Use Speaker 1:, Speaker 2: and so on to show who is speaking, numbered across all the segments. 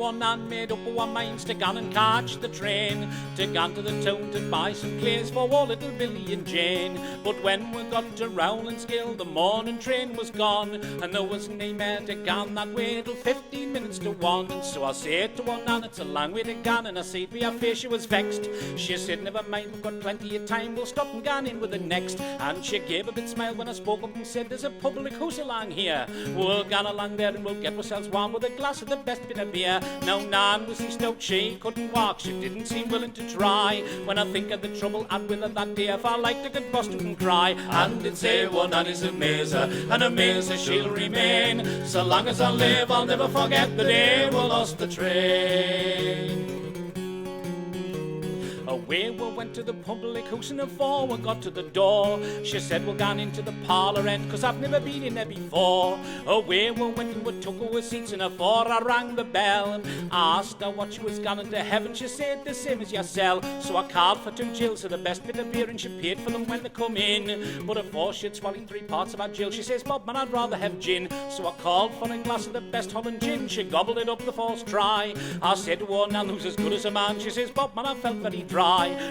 Speaker 1: one and made up our minds to go and catch the train, to go to the town to buy some clothes for our little Billy and Jane. But when we got to Rowlandskill, the morning train was gone, and there was nae more to go that way till 15 minutes to 1. And so I said to her, Nan, it's a long way to go, and I said with her face she was vexed. She said, never mind, we've got plenty of time, we'll stop and go in with the next. And she gave a bit smile when I spoke up and said, there's a public house along here, we'll go along there and we'll get ourselves warm with a glass of the best bit of beer. Now Nan was the stout, she couldn't walk, she didn't seem willing to try. When I think of the trouble I'd with her that day, I felt like to get busted and cry. And it's say, well, Nan is a mazer, and a mazer she'll remain. So long as I live, I'll never forget the day we lost the train. Away we went to the public house, and before we got to the door, she said, we're gone into the parlour end, 'cause I've never been in there before. Away we went and we took our seats, and before I rang the bell, I asked her what she was gone into heaven. She said, the same as yourself. So I called for 2 gills of the best bit of beer, and she paid for them when they come in. But before she'd swallowed 3 parts of her gill, she says, Bob, man, I'd rather have gin. So I called for a glass of the best Holland gin. She gobbled it up the first try. I said to her, now who's as good as a man? She says, Bob, man, I felt very dry.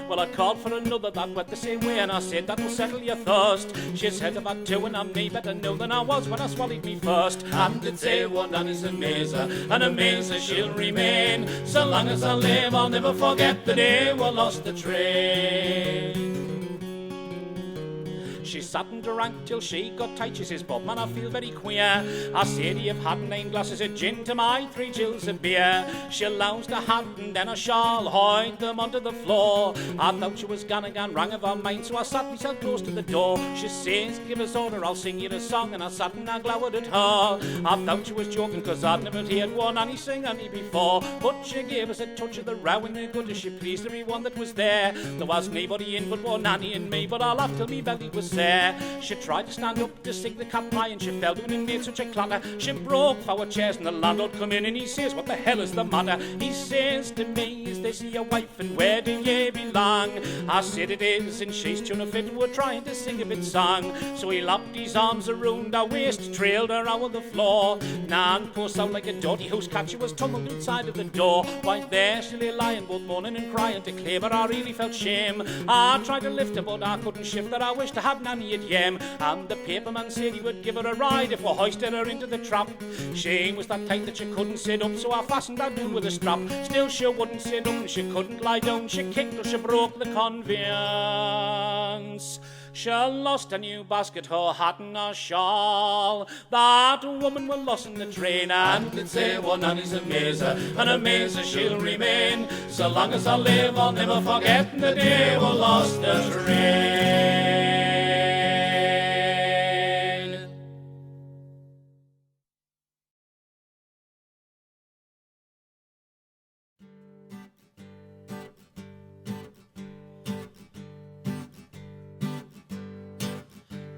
Speaker 1: Well, I called for another that went the same way, and I said, that'll settle your thirst. She said, about 2, and I'm nae better know than I was when I swallowed me first. And it's say, one Nan is a mazer, and a mazer she'll remain. So long as I live, I'll never forget the day we lost the train. She sat and drank till she got tight. She says, Bob, man, I feel very queer. I said, you've had 9 glasses of gin to my 3 gills of beer. She lounged a hat and then a shawl, hoiked them onto the floor. I thought she was gonna go and rang of her mind, so I sat myself close to the door. She says, give us order, I'll sing you a song, and I sat and I glowered at her. I thought she was joking, 'cause I'd never heard one Annie sing any before. But she gave us a touch of the rowing, and good as she pleased everyone that was there. There was nobody in but one Annie and me, but I laughed till me belly was there. She tried to stand up to sing the cat pie, and she fell down and made such a clatter. She broke our chairs, and the landlord come in, and he says, what the hell is the matter? He says to me, is this your wife, and where do ye belong? I said it is, and she's tune a fit, and we're trying to sing a bit song. So he lapped his arms around her waist, trailed her out on the floor. Nan pussed out like a dirty house cat, she was tumbled outside of the door. Right there she lay lying, both moaning and crying to claim her. I really felt shame. I tried to lift her, but I couldn't shift her. I wished I had Nanny at yem. And the paperman said he would give her a ride if we hoisted her into the trap. She was that tight that she couldn't sit up, so I fastened her down with a strap. Still she wouldn't sit up and she couldn't lie down. She kicked till she broke the conveyance. She lost a new basket, her hat and her shawl. That woman will lost in the train, and it's say one Nanny's a mazer, and a mazer she'll remain. So long as I live, I'll never forget the day we lost the train.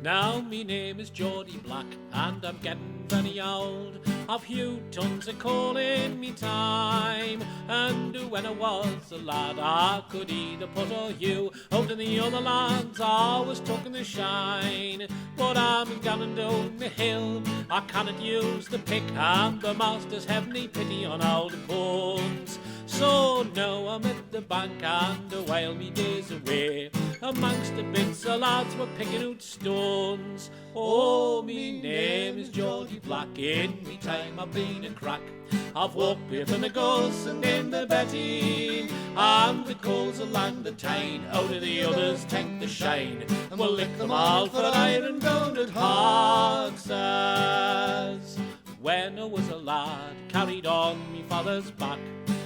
Speaker 1: Now me name is Geordie Black, and I'm getting very old. I've few tons of coal in me time, and when I was a lad I could either put or hew. Out in the other lads I was taking the shine, but I'm going down the hill, I cannot use the pick, and the masters have no pity on old bones. So now I'm at the bank, and a while me days away, amongst the bits of lads were picking out stones. Oh, me name is Geordie Black, in me time I've been a crack. I've walked with in the Gulls and in the Betty, and the coals along the Tyne, out of the others take the shine, and we'll lick them all for iron bound at Hogsas. When I was a lad, carried on me father's back,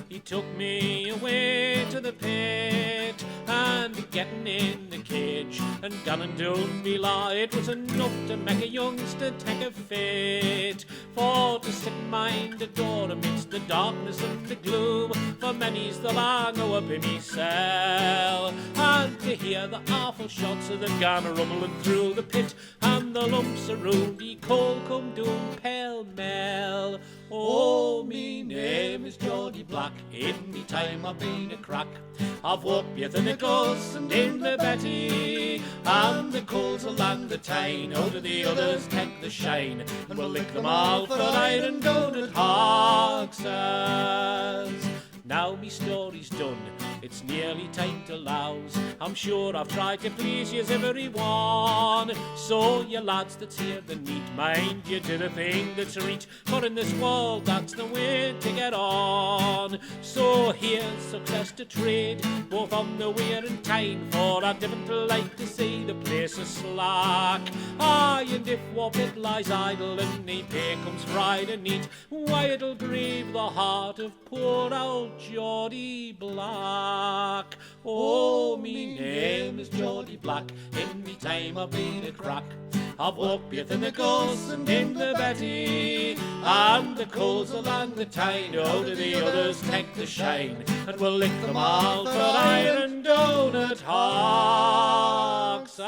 Speaker 1: he took me away to the pit, and getting in the cage and gunning down me law, it was enough to make a youngster take a fit. For to sit and mind the door amidst the darkness and the gloom, for many's the lang o' up in me cell, and to hear the awful shots of the gun rumbling through the pit, and the lumps around the coal come down pell-mell. Oh, me name is Geordie Black, in me time I've been a crack. I've walked with the Nichols and in the Betty, and the coals along the Tyne. Out of the others take the shine, and we'll lick them all for iron down at Hogsers. Now me story's done, it's nearly time to louse. I'm sure I've tried to please yous everyone. So you lads that's here the neat, mind you do the thing that's right, for in this world that's the way to get on. So here's success to trade, both on the weir and Tyne, for I didn't like to see the place a slack. Aye, and if Warpit lies idle and nae pay comes Friday neat, why it'll grieve the heart of poor old Geordie Black. Oh, me name is Geordie Black, in me time I've been a crack. I've walked both in the Goss and in the Betty, and the coals along the Tyne. Out of the others take the shine, and we'll lick them all for iron down at Hogsers.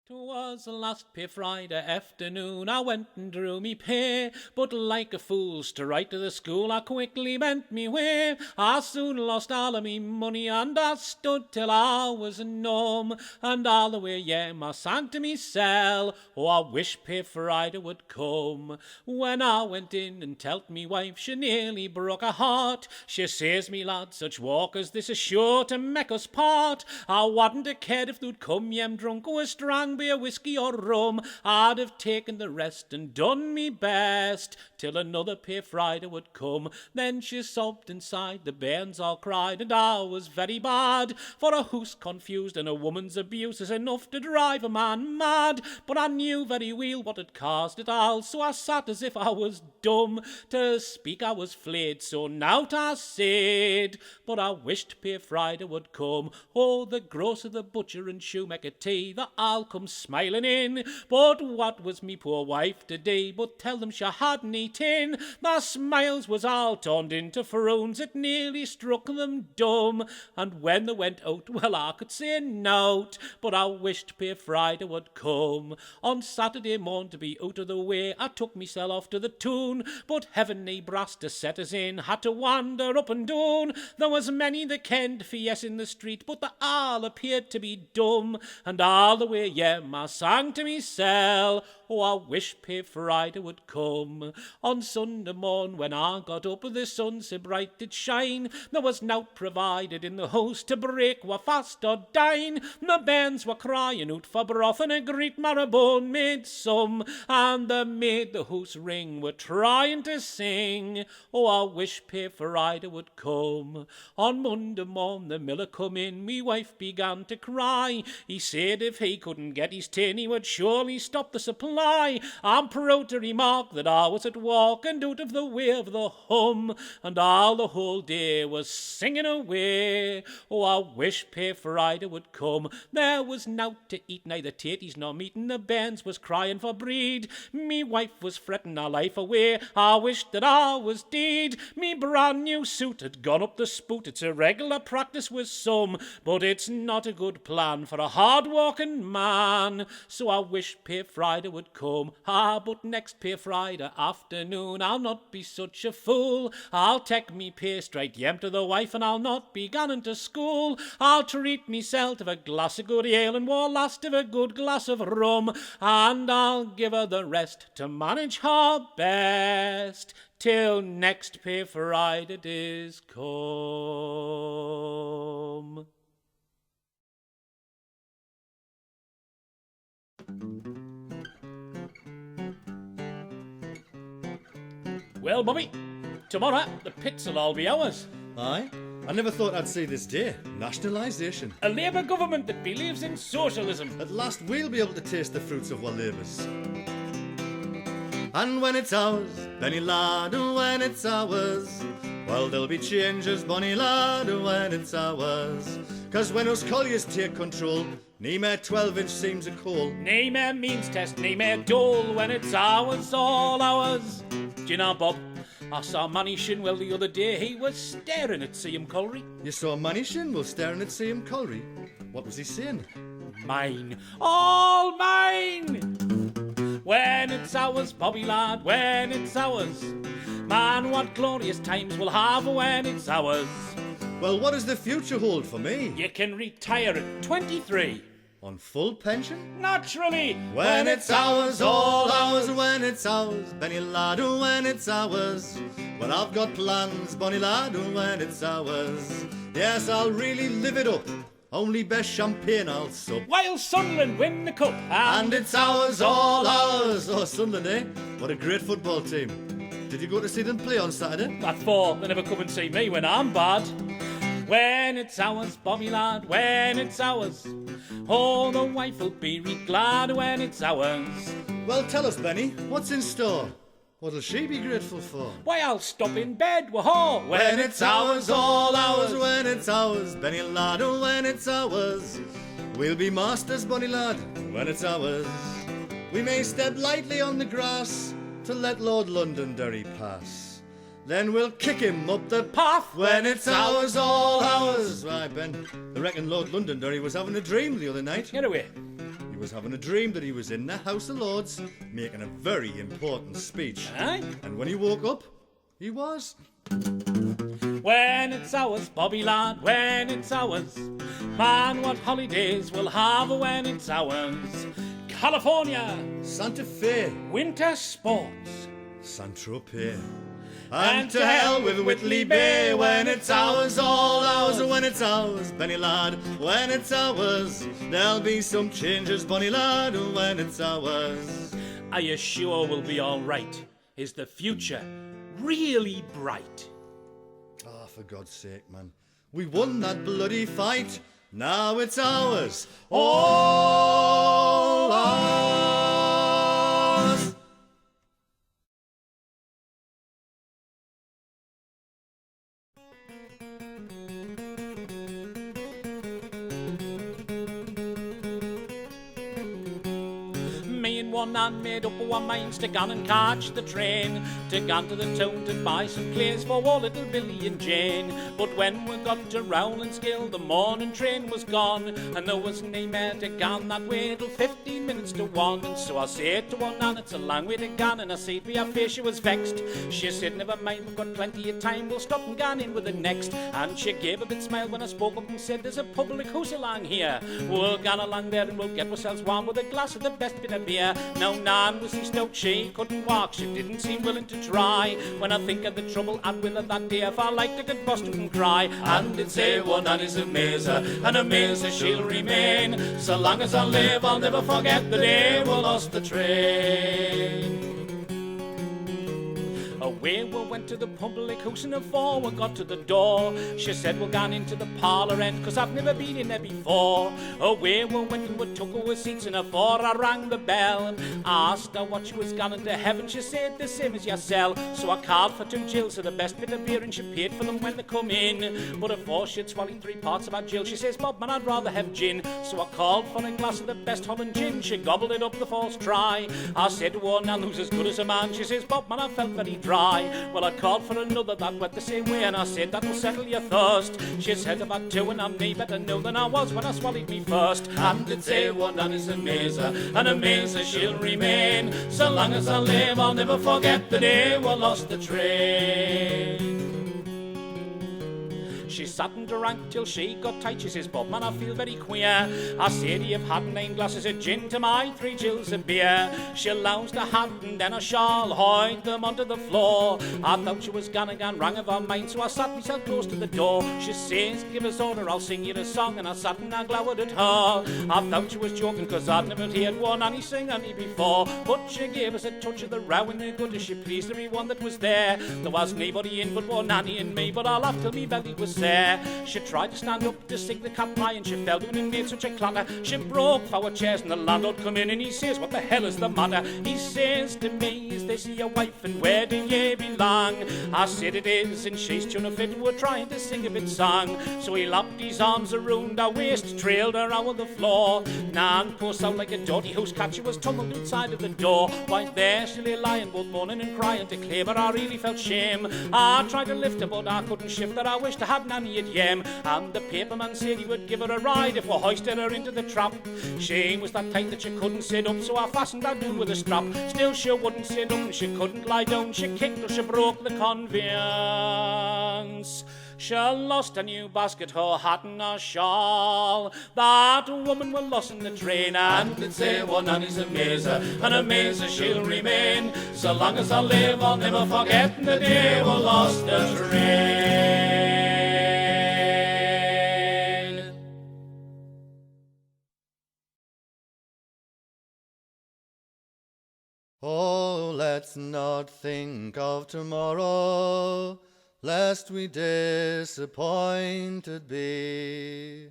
Speaker 1: 'Twas the last pay Friday afternoon, I went and drew me pay, but like a fool straight to the school I quickly bent me way. I soon lost all of me money, and I stood till I was numb, and all the way home I sang to mysel, oh, I wish pay Friday would come. When I went in and telled me wife, she nearly broke her heart. She says, me lad, such walk as this is sure to make us part. I wouldn't have cared if they'd come yem drunk or strong beer, whiskey or rum. I'd have taken the rest and done me best till another pay Friday would come. Then she sobbed inside, the bairns all cried, and I was very bad, for a hoose confused and a woman's abuse is enough to drive a man mad. But I knew very well what had caused it all, so I sat as if I was dumb. To speak I was flayed, so nowt I said, but I wished pay Friday would come. Oh, the grocer, the butcher and shoemaker tea, they all come smiling in. But what was me poor wife to do but tell them she hadn't eaten? My smiles was all turned into frowns, it nearly struck them dumb. And when they went out, well, I could say nought, but I wished pay Friday would come. On Saturday morn, to be out of the way, I took myself off to the tune, but heavenly brass to set us in, had to wander up and down. There was many that kenned for yes in the street, but they all appeared to be dumb. And all the way I sang to mysel, oh, I wish pay Friday would come. On Sunday morn when I got up, the sun so bright did shine, there was nought provided in the house to break wa fast or dine. The bairns were crying out for broth, and a great marrowbone made some, and the maid the house ring were trying to sing, oh, I wish pay Friday would come. On Monday morn the miller come in, me wife began to cry. He said if he couldn't get his tin, he would surely stop the supply. I'm proud to remark that I was at work and out of the way of the hum, and all the whole day was singing away, oh, I wish pay Friday would come. There was nought to eat, neither taties nor meat, and the bairns was crying for breed. Me wife was fretting her life away, I wished that I was dead. Me brand new suit had gone up the spout, it's a regular practice with some, but it's not a good plan for a hard-walking man. So I wish pay Friday would come. But next pay Friday afternoon I'll not be such a fool. I'll take me pay straight yem to the wife, and I'll not be gone to school. I'll treat myself to a glass of good ale, and war last of a good glass of rum, and I'll give her the rest to manage her best till next pay Friday is come. Well, Bobby, tomorrow the pits'll all be ours.
Speaker 2: Aye, I never thought I'd see this day. Nationalisation.
Speaker 1: A Labour government that believes in socialism.
Speaker 2: At last we'll be able to taste the fruits of our labours. And when it's ours, Benny lad, when it's ours, well, there'll be changes, Bonnie lad, when it's ours. 'Cause when us colliers take control, nae mere 12-inch seams of coal.
Speaker 1: Nae mere means test, nae mere dole, when it's ours, all ours. Do you know, Bob, I saw Manny Shinwell the other day. He was staring at C.M. Colry.
Speaker 2: You saw Manny Shinwell staring at C.M. Colry? What was he saying?
Speaker 1: Mine, all mine. When it's ours, Bobby lad, when it's ours, Man, what glorious times we'll have when it's ours.
Speaker 2: Well, what does the future hold for me?
Speaker 1: You can retire at 23.
Speaker 2: On full pension?
Speaker 1: Naturally.
Speaker 2: When it's ours, all ours, when it's ours, Benny lad, when it's ours. Well, I've got plans, Bonnie lad, when it's ours. Yes, I'll really live it up. Only best champagne I'll sup.
Speaker 1: While Sunderland win the cup.
Speaker 2: And it's ours, all ours. Oh, Sunderland, eh? What a great football team. Did you go to see them play on Saturday?
Speaker 1: That four, they never come and see me when I'm bad. When it's ours, Bobby lad, when it's ours. Oh, the wife will be re glad when it's ours.
Speaker 2: Well, tell us, Benny, what's in store? What'll she be grateful for?
Speaker 1: Why, I'll stop in bed, wah-haw.
Speaker 2: When it's ours, all ours, when it's ours, Benny lad, when it's ours. We'll be masters, Bonnie lad, when it's ours. We may step lightly on the grass to let Lord Londonderry pass. Then we'll kick him up the path when it's ours, all ours. Right, Ben, I reckon Lord Londonderry was having a dream the other night.
Speaker 1: Get away.
Speaker 2: He was having a dream that he was in the House of Lords making a very important speech.
Speaker 1: Aye?
Speaker 2: And when he woke up, he was.
Speaker 1: When it's ours, Bobby lad, when it's ours. Man, what holidays we'll have when it's ours. California,
Speaker 2: Santa Fe,
Speaker 1: winter sports,
Speaker 2: Saint-Tropez. And to hell with Whitley Bay when it's ours, all ours, when it's ours, Benny lad, when it's ours. There'll be some changes, Bonnie lad, when it's ours.
Speaker 1: Are you sure we'll be all right? Is the future really bright?
Speaker 2: Ah, for God's sake, man. We won that bloody fight. Now it's ours, all ours.
Speaker 1: Me and one man made up our minds to go and catch the train, to go to the town to buy some clothes for our little Billy and Jane. But when we got to Rowlandskill, the morning train was gone, and there was nae more to go that way till 15 minutes to 1. And so I said to her, Nan, it's a long way to go, and I said with her face she was vexed. She said, never mind, we've got plenty of time, we'll stop and go in with the next. And she gave a bit smile when I spoke up and said, there's a public house along here. We'll go along there and we'll get ourselves warm with a glass of the best bit of beer. Now Nan was in stout, she couldn't walk, she didn't seem willing to try. When I think of the trouble I'd with her that day, if I liked I could bust up and cry. And it's say, well, Nan is a mazer, and a mazer she'll remain. So long as I live, I'll never forget the day we lost the train. Away we went to the public house, and before we got to the door, she said we're gone into the parlour end, 'cause I've never been in there before. Away we went and we took our seats, and before I rang the bell and asked her what she was gone into heaven, she said the same as yourself. So I called for 2 gills of the best bit of beer, and she paid for them when they come in. But before she'd swallowed 3 parts of her gill, she says, Bob, man, I'd rather have gin. So I called for a glass of the best Holland gin, she gobbled it up the first try. I said to her, Nan, who's as good as a man? She says, Bob, man, I felt very dry. Well, I called for another that went the same way, and I said, that'll settle your thirst. She said, about 2, and I'm nae better now than I was when I swallowed me first. And it's a one, and it's a mazer, and a mazer she'll remain. So long as I live, I'll never forget the day we lost the train. She sat and drank till she got tight. She says, Bob, man, I feel very queer. I said, you've had 9 glasses of gin to my 3 gills of beer. She lounged a hat and then a shawl, hoid them onto the floor. I thought she was gonna go and rang of her mind, so I sat myself close to the door. She says, give us order, I'll sing you a song, and I sat and I glowered at her. I thought she was joking, 'cause I'd never heard one Annie sing any before. But she gave us a touch of the row, and the good as she pleased everyone that was there. There was nobody in but one Annie and me, but I laughed till me belly was there. She tried to stand up to sing the cat pie, and she fell down and made such a clatter. She broke 4 chairs, and the landlord come in, and he says, what the hell is the matter? He says to me, is this your wife, and where do ye belong? I said it is, and she's tune a fit, we're trying to sing a bit song. So he locked his arms around her waist, trailed her out of the floor. Nan pussed out like a dirty house cat, she was tumbled outside of the door. Right there she lay lying, both moaning and crying, declare, but I really felt shame. I tried to lift her, but I couldn't shift her. I wished I had Nanny at Yem, and the paperman said he would give her a ride if we hoisted her into the trap. She was that tight that she couldn't sit up, so I fastened her down with a strap. Still she wouldn't sit up and she couldn't lie down. She kicked till she broke the conveyance. She lost a new basket, her hat and her shawl. That woman will lost in the train, and they'd say, well, Nanny's a mazer, and a mazer she'll remain. So long as I live, I'll never forget the day we lost the train.
Speaker 2: Oh, let's not think of tomorrow, lest we disappointed be.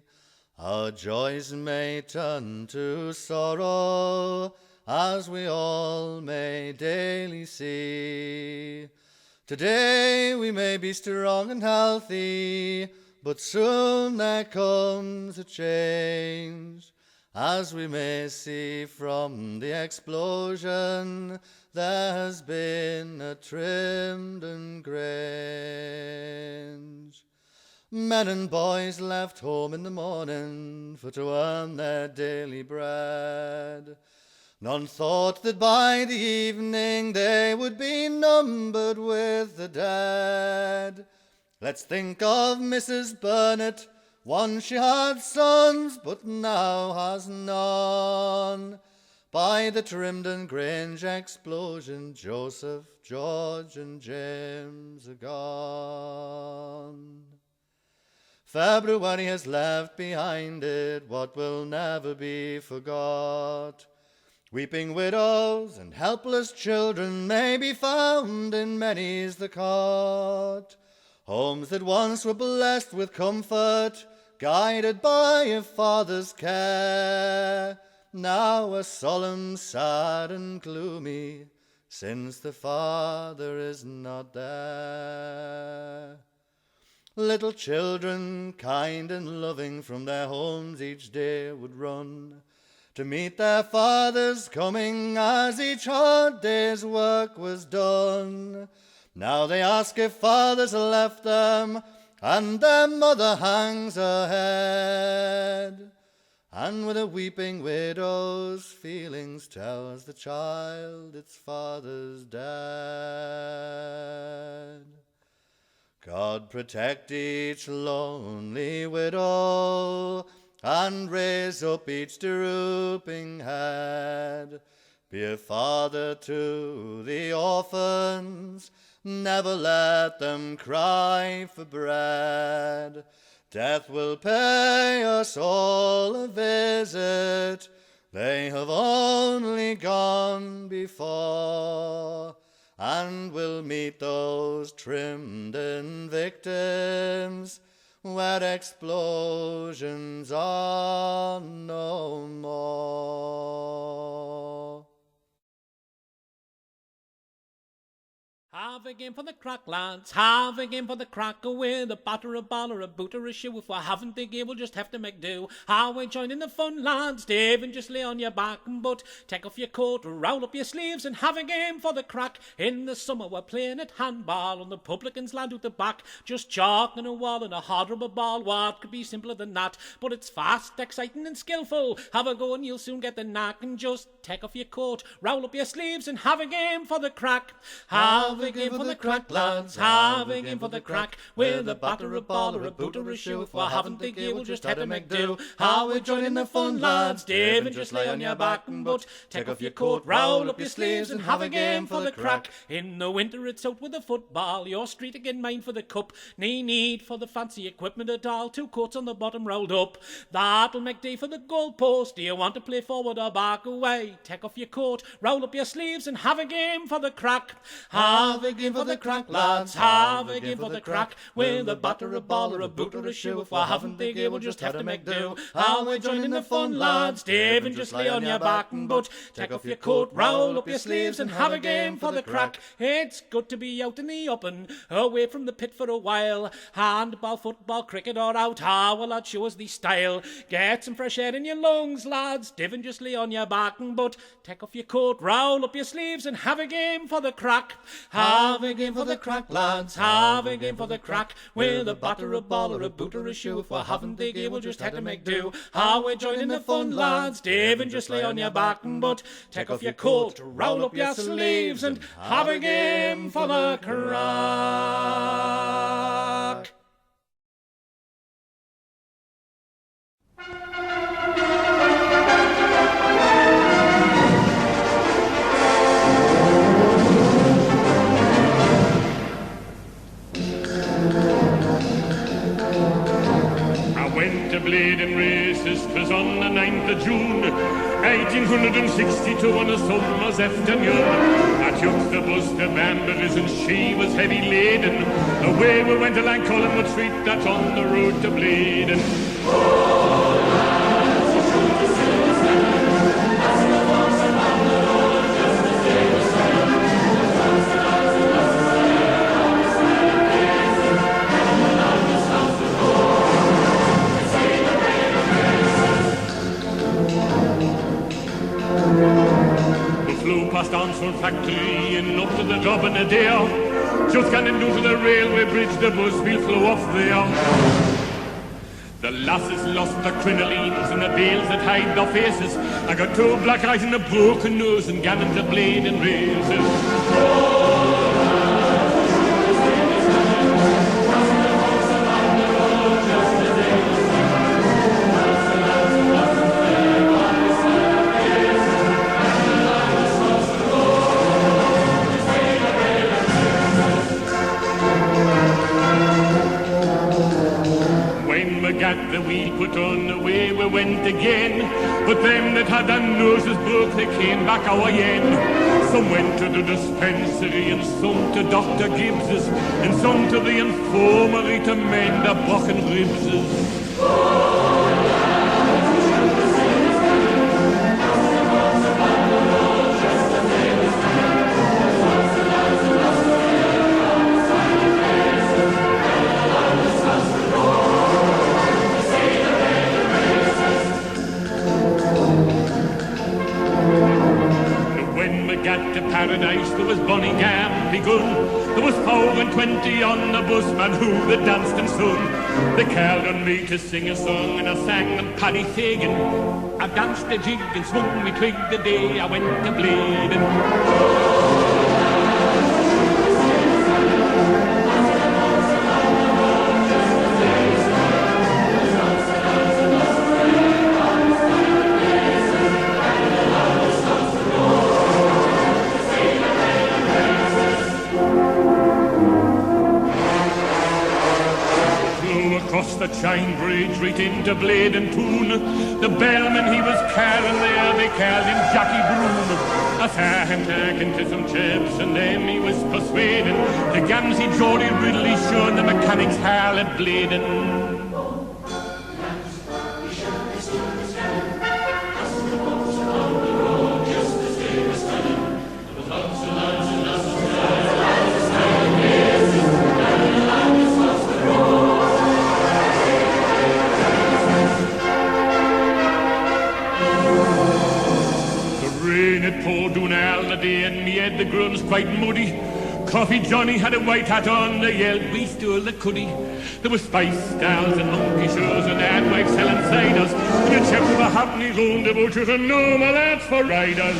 Speaker 2: Our joys may turn to sorrow, as we all may daily see. Today we may be strong and healthy, but soon there comes a change. As we may see from the explosion, there has been a Trimden Grange. Men and boys left home in the morning for to earn their daily bread. None thought that by the evening they would be numbered with the dead. Let's think of Mrs. Burnett. Once she had sons, but now has none. By the Trimden Grange explosion, Joseph, George, and James are gone. February has left behind it what will never be forgot. Weeping widows and helpless children may be found in many's the cot. Homes that once were blessed with comfort, guided by a father's care, now are solemn, sad, and gloomy, since the father is not there. Little children, kind and loving, from their homes each day would run, to meet their father's coming as each hard day's work was done. Now they ask if fathers left them, and their mother hangs her head. And with a weeping widow's feelings tells the child its father's dead. God protect each lonely widow, and raise up each drooping head. Be a father to the orphans, never let them cry for bread. Death will pay us all a visit, they have only gone before, and will meet those Trimden victims where explosions are no more.
Speaker 1: Have a game for the crack, lads, have a game for the crack, with a batter, a ball, or a boot, or a shoe. If we haven't the game, we'll just have to make do. How we join in the fun, lads, Dave, and just lay on your back and butt. Take off your coat, roll up your sleeves, and have a game for the crack. In the summer we're playing at handball on the publican's land at the back. Just chalk and a wall and a hard rubber ball. What could be simpler than that? But it's fast, exciting, and skillful. Have a go and you'll soon get the knack. And just take off your coat, roll up your sleeves, and have a game for the crack. Have a game for the crack, lads, have a game for the crack, with a batter, a ball, or a boot, or a shoe. If we haven't the gear, we'll just have to make do. How we join in the fun, lads, Dave, and just lay on your back and butt. Take off your coat, roll up your sleeves, and have a game for the crack. In the winter it's out with the football, your street again mine for the cup. Nae need for the fancy equipment at all, 2 coats on the bottom rolled up. That'll make day for the goal post. Do you want to play forward or back away? Take off your coat, roll up your sleeves, and have a game for the crack. Have a game for the crack, lads, have a game for the crack, with a batter, a ball, or a boot, or a shoe. If we haven't the gear, we'll just have to make do. How we join in the fun, lads, Dave, and just lay on your back and butt. Take off your coat, roll up your sleeves, and have a game for the crack. It's good to be out in the open, away from the pit for a while. Handball, football, cricket, or out, how will that show us the style? Get some fresh air in your lungs, lads, Dave, and just lay on your back and butt. Take off your coat, roll up your sleeves, and have a game for the crack. Have Have a game for the crack, lads, have a game for the crack. With a batter, a ball, or a boot, or a shoe. If we haven't the game, we'll just have to make do. How we join in the fun, lads? Dave, and just lay on your back and butt. Take off your coat, roll up your sleeves, and have a game for the crack.
Speaker 3: Went to Bladen races, 'twas on the 9th of June 1862 on a summer's afternoon. I took the bus to Bamberry's and she was heavy laden. Away we went along Collingwood Street, that's on the road to Bladen. Past Armstrong factory and up to the job in a day. Just getting down to the railway bridge, the bus will flow off there. The lasses lost their crinolines and the veils that hide their faces. I got 2 black eyes and a broken nose and gone into Bladen races. Got the wheel put on, away we went again. But them that had their noses broke, they came back our yen. Some went to the dispensary and some to Dr. Gibbs's, and some to the infirmary to mend their broken ribses. Paradise, there was Bonnie Gam begun. There was 4 and 20 on the busman who that danced and sung. They called on me to sing a song and I sang them Paddy Fagan. I danced a jig and swung me twig the day I went to Bladen. Across the Chine Bridge, right into Bladen Toon. The bellman, he was carrying there, they called him Jackie Broom. I saw him talking to some chaps, and then he was persuading the Gamsey Geordie Ridley showing the mechanics hall at Bladen. It poured down all the day and me had the grums quite muddy. Coffee Johnny had a white hat on, they yelled we stole the cuddy. There was spice stalls and monkey shows and ad wives selling ciders. And the chaps were happening round the butchers and no more lads for riders.